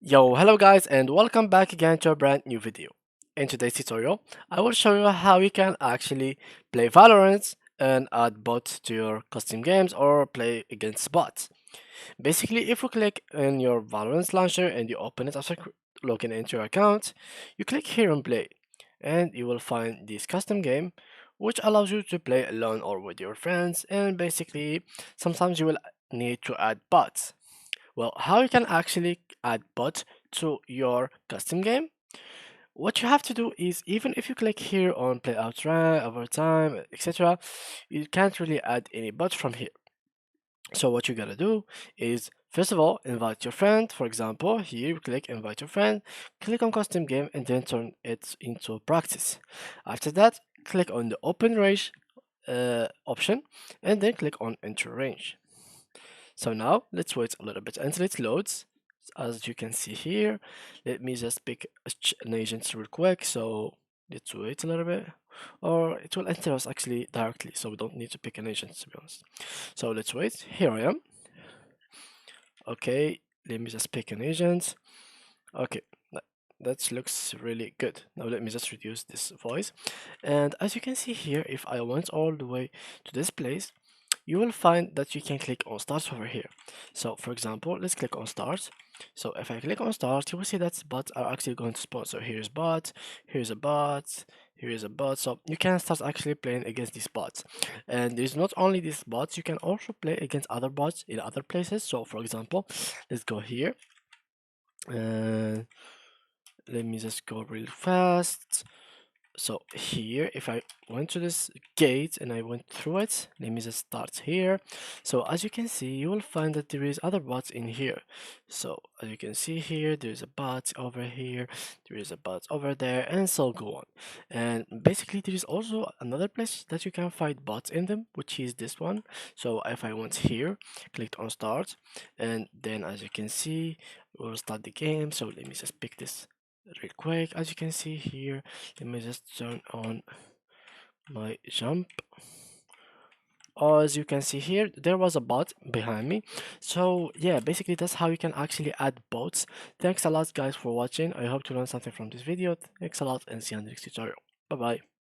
Yo, hello guys and welcome back again to a brand new video. In today's tutorial, I will show you how you can actually play Valorant and add bots to your custom games or play against bots. Basically, if you click in your Valorant launcher and you open it after logging into your account, you click here on play and you will find this custom game which allows you to play alone or with your friends, and basically sometimes you will need to add bots. Well, how you can actually add bot to your custom game? What you have to do is, even if you click here on play outright, overtime, etc., you can't really add any bot from here. So what you gotta do is, first of all, invite your friend. For example, here you click invite your friend, click on custom game, and then turn it into practice. After that, click on the open range option, and then click on enter range. So now let's wait a little bit until it loads. As you can see here, let me just pick an agent real quick. So let's wait a little bit, or it will enter us actually directly. So we don't need to pick an agent, to be honest. So let's wait. Here I am. Okay, let me just pick an agent. Okay, that looks really good. Now let me just reduce this voice. And as you can see here, if I went all the way to this place, you will find that you can click on start over here. So for example, let's click on start. So if I click on start, you will see that bots are actually going to spawn. So here's bot, here's a bot, here is a bot. So you can start actually playing against these bots. And there's not only these bots, you can also play against other bots in other places. So for example, let's go here. And let me just go real fast. So here, if I went to this gate and I went through it, let me just start here. So as you can see, you will find that there is other bots in here. So as you can see here, there's a bot over here, there is a bot over there, and so go on. And basically there is also another place that you can find bots in them, which is this one. So if I went here, clicked on start, and then as you can see, we'll start the game. So let me just pick this real quick. As you can see here, let me just turn on my jump. As you can see here, there was a bot behind me. So yeah, basically that's how you can actually add bots. Thanks a lot guys for watching. I hope to learn something from this video. Thanks a lot and see you on the next tutorial. Bye bye.